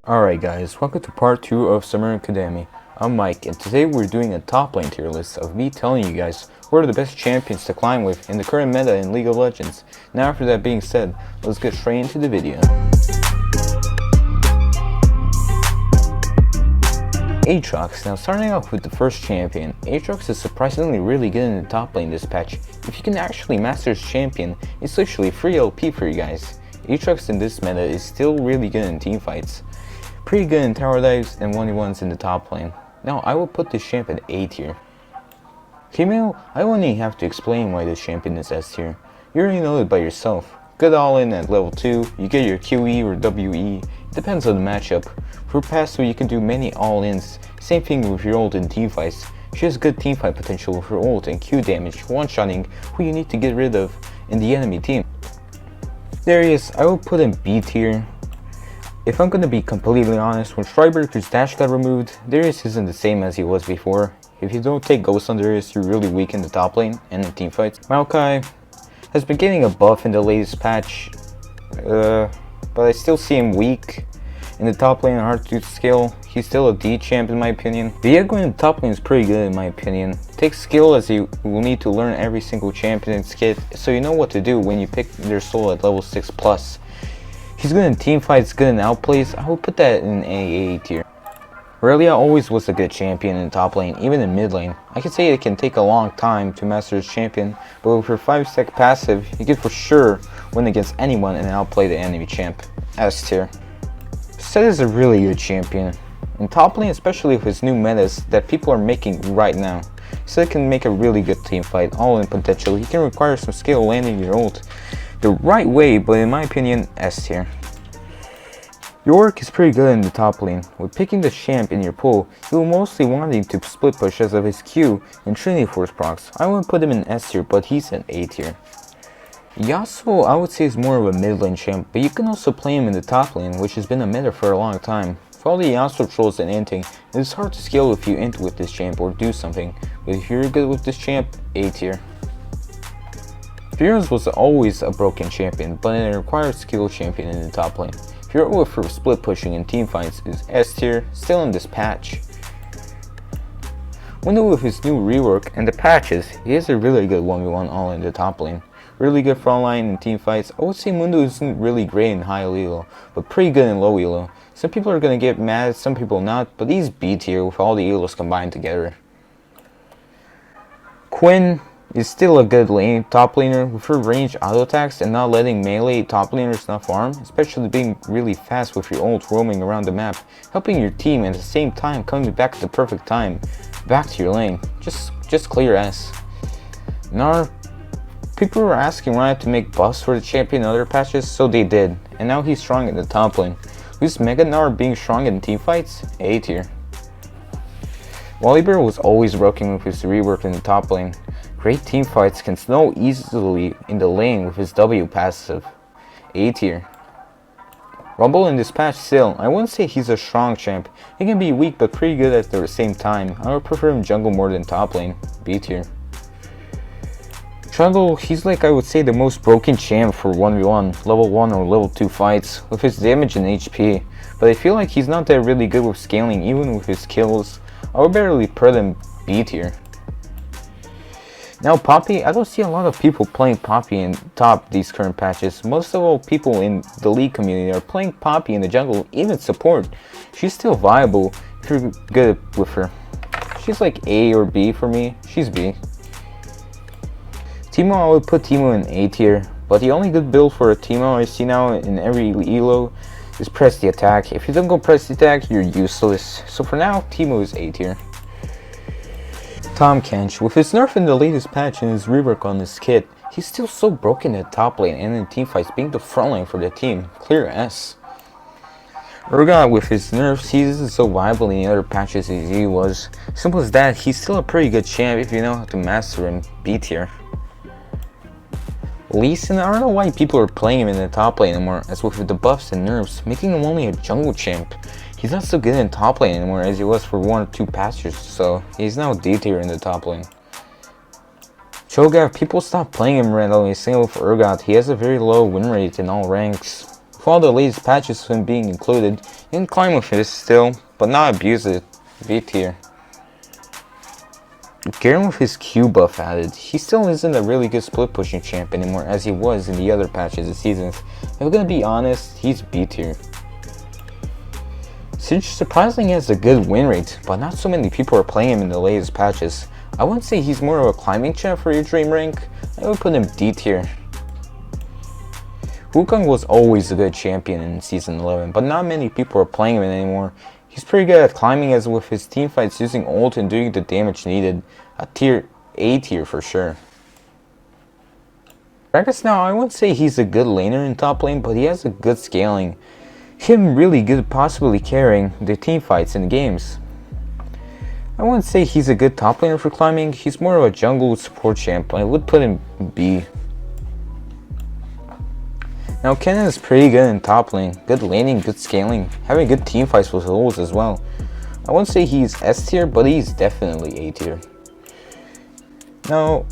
Alright guys, welcome to part 2 of Summer Academy. I'm Mike, and today we're doing a top lane tier list of me telling you guys what are the best champions to climb with in the current meta in League of Legends. Now after that being said, let's get straight into the video. Aatrox. Now starting off with the first champion, Aatrox is surprisingly really good in the top lane this patch. If you can actually master his champion, it's literally free LP for you guys. Aatrox in this meta is still really good in team fights. Pretty good in tower dives and 1v1s in the top lane. Now I will put this champ at A tier. Camille, I won't even have to explain why this champion is S tier. You already know it by yourself. Good all in at level 2, you get your QE or WE, it depends on the matchup. For passive you can do many all ins, same thing with your ult in team fights. She has good team fight potential with her ult and Q damage, one-shotting who you need to get rid of in the enemy team. Darius, I will put in B tier. If I'm gonna be completely honest, when Striber's dash got removed, Darius isn't the same as he was before. If you don't take Ghost on Darius, you're really weak in the top lane and in teamfights. Maokai has been getting a buff in the latest patch, but I still see him weak in the top lane and hard to scale. He's still a D champ in my opinion. Viego in the top lane is pretty good in my opinion. Takes skill as you will need to learn every single champion's kit, so you know what to do when you pick their soul at level 6+. He's good in teamfights, good in outplays. I would put that in AA tier. Irelia always was a good champion in top lane, even in mid lane. I can say it can take a long time to master his champion, but with her 5-sec passive, you can for sure win against anyone and outplay the enemy champ. S tier. Sett is a really good champion. In top lane, especially with his new metas that people are making right now, Sett can make a really good team fight, all in potential. He can require some skill landing your ult the right way, but in my opinion, S tier. Yorick is pretty good in the top lane. With picking the champ in your pool, you will mostly want him to split push as of his Q and Trinity Force procs. I wouldn't put him in S tier, but he's in A tier. Yasuo I would say is more of a mid lane champ, but you can also play him in the top lane, which has been a meta for a long time. For all the Yasuo trolls and inting, it is hard to scale if you int with this champ or do something, but if you're good with this champ, A tier. Fiora was always a broken champion, but an required skill champion in the top lane. Fiora for split pushing in team fights is S tier, still in this patch. Mundo with his new rework and the patches, he has a really good 1v1 all in the top lane. Really good frontline in team fights. I would say Mundo isn't really great in high ELO, but pretty good in low ELO. Some people are gonna get mad, some people not, but he's B tier with all the ELOs combined together. Quinn is still a good top laner with her range auto attacks and not letting melee top laners not farm, especially being really fast with your ult roaming around the map, helping your team and at the same time coming back at the perfect time, back to your lane. Just clear S. Gnar, people were asking Riot to make buffs for the champion in other patches, so they did, and now he's strong in the top lane. Who's Mega Gnar being strong in team fights? A tier. Volibear was always broken with his rework in the top lane. Great team fights, can snow easily in the lane with his W passive. A tier. Rumble in this patch still, I wouldn't say he's a strong champ. He can be weak but pretty good at the same time. I would prefer him jungle more than top lane. B tier. Trundle, he's like I would say the most broken champ for 1v1, level 1 or level 2 fights, with his damage and HP. But I feel like he's not that really good with scaling even with his kills. I would barely put him B tier. Now Poppy, I don't see a lot of people playing Poppy in top these current patches. Most of all people in the league community are playing Poppy in the jungle, even support. She's still viable if you're good with her. She's like A or B for me, she's B. Teemo, I would put Teemo in A tier, but the only good build for a Teemo I see now in every ELO is press the attack. If you don't go press the attack, you're useless. So for now, Teemo is A tier. Tahm Kench, with his nerf in the latest patch and his rework on his kit, he's still so broken at top lane and in teamfights, being the front lane for the team. Clear S. Urgot with his nerfs, he isn't so viable in the other patches as he was. Simple as that, he's still a pretty good champ if you know how to master him. B tier. Lee Sin, I don't know why people are playing him in the top lane anymore, as with the buffs and nerfs, making him only a jungle champ. He's not so good in top lane anymore as he was for 1 or 2 patches, so he's now D tier in the top lane. Cho Gath, people stop playing him randomly. Same with Urgot, he has a very low win rate in all ranks. With all the latest patches of him being included, you can climb with this still, but not abuse it. V tier. Garen with his Q buff added, he still isn't a really good split pushing champ anymore as he was in the other patches and seasons. If I'm gonna be honest, he's B tier. Since surprisingly has a good win rate, but not so many people are playing him in the latest patches. I wouldn't say he's more of a climbing champ for your dream rank, I would put him D tier. Wukong was always a good champion in Season 11, but not many people are playing him anymore. He's pretty good at climbing as with his teamfights using ult and doing the damage needed. A tier A tier for sure. Gragas now, I wouldn't say he's a good laner in top lane, but he has a good scaling. Him really good possibly carrying the teamfights in the games. I wouldn't say he's a good top laner for climbing, he's more of a jungle support champ, I would put him B. Now Kennen is pretty good in top lane, good laning, good scaling, having good team fights with ults as well. I wouldn't say he's S tier, but he's definitely A tier. Now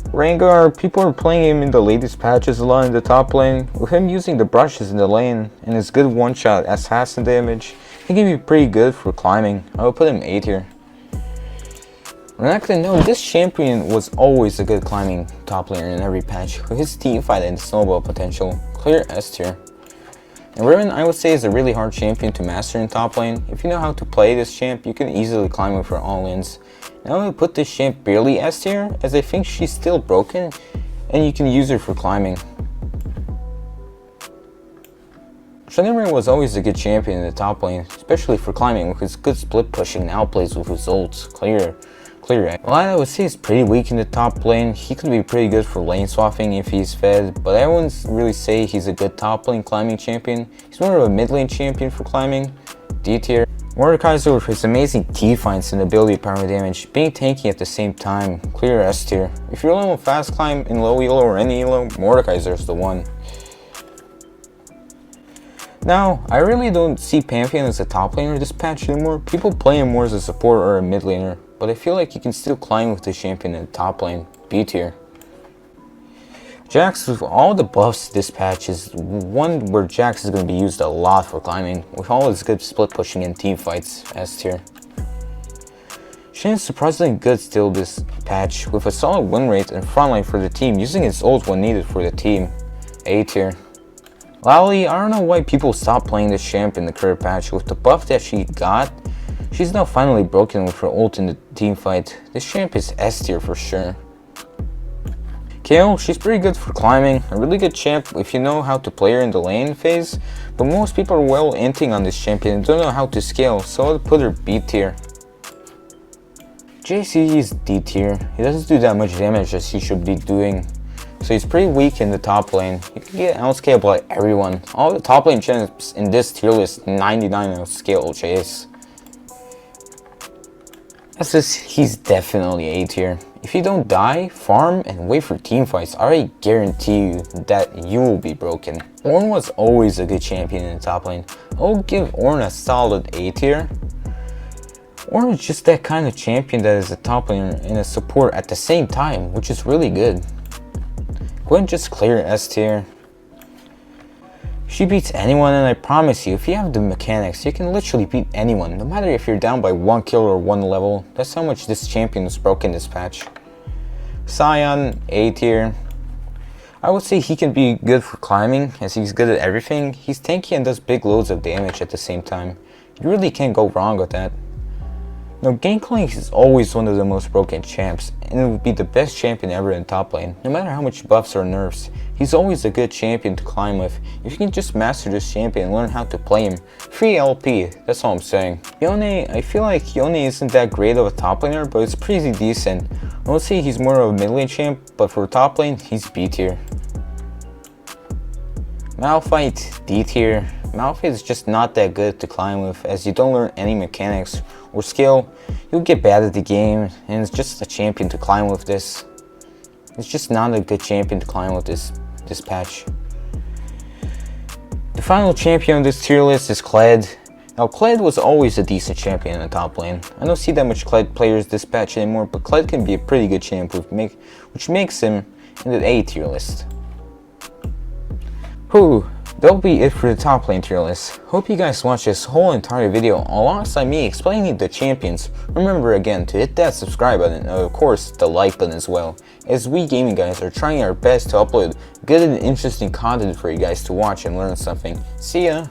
Rengar, people are playing him in the latest patches a lot in the top lane. With him using the brushes in the lane and his good one-shot assassin damage, he can be pretty good for climbing. I would put him A tier. Renekton, no, this champion was always a good climbing top laner in every patch, with his teamfight and snowball potential. Clear S tier. And Riven, I would say, is a really hard champion to master in top lane. If you know how to play this champ, you can easily climb him for all ins. Now I would put this champ barely S tier, as I think she's still broken, and you can use her for climbing. Tryndamere was always a good champion in the top lane, especially for climbing with his good split pushing and outplays with his ults. Clear. Well, I would say he's pretty weak in the top lane. He could be pretty good for lane swapping if he's fed, but I wouldn't really say he's a good top lane climbing champion. He's more of a mid lane champion for climbing. D tier. Mordekaiser with his amazing T-finds and ability power damage, being tanky at the same time. Clear S tier. If you're low on fast climb in low ELO or any ELO, Mordekaiser is the one. Now, I really don't see Pantheon as a top laner this patch anymore. People play him more as a support or a mid laner, but I feel like you can still climb with the champion in the top lane. B tier. Jax, with all the buffs this patch, is one where Jax is going to be used a lot for climbing, with all his good split pushing and team fights. S tier. Shen is surprisingly good still this patch, with a solid win rate and frontline for the team, using his ult when needed for the team. A tier. Illaoi, I don't know why people stopped playing this champ in the current patch. With the buff that she got, she's now finally broken with her ult in the team fight. This champ is S tier for sure. Camille, she's pretty good for climbing, a really good champ if you know how to play her in the lane phase, but most people are well inting on this champion and don't know how to scale, so I'll put her B tier. JC is D tier, he doesn't do that much damage as he should be doing, so he's pretty weak in the top lane. You can get outscaled by everyone. All the top lane champs in this tier list 99 outscale chase. That's just, he's definitely A tier. If you don't die, farm, and wait for team fights, I already guarantee you that you will be broken. Ornn was always a good champion in the top lane. I'll give Ornn a solid A tier. Ornn is just that kind of champion that is a top laner and a support at the same time, which is really good. Quinn just clear S tier. She beats anyone, and I promise you, if you have the mechanics, you can literally beat anyone, no matter if you're down by 1 kill or 1 level. That's how much this champion is broken this patch. Sion, A tier. I would say he can be good for climbing, as he's good at everything. He's tanky and does big loads of damage at the same time. You really can't go wrong with that. Now, Gangplank is always one of the most broken champs, and it would be the best champion ever in top lane, no matter how much buffs or nerfs. He's always a good champion to climb with. If you can just master this champion and learn how to play him, free LP, that's all I'm saying. Yone, I feel like Yone isn't that great of a top laner, but it's pretty decent. I would say he's more of a mid lane champ, but for top lane, he's B tier. Malphite, D tier. Malphite is just not that good to climb with, as you don't learn any mechanics or skill. You'll get bad at the game, and it's just a champion to climb with this. It's just not a good champion to climb with this patch. The final champion on this tier list is Kled. Now, Kled was always a decent champion in the top lane. I don't see that much Kled players this patch anymore, but Kled can be a pretty good champ, which makes him in the A tier list. Whew, that'll be it for the top lane tier list. Hope you guys watched this whole entire video alongside me explaining the champions. Remember again to hit that subscribe button and of course the like button as well, as we gaming guys are trying our best to upload good and interesting content for you guys to watch and learn something. See ya!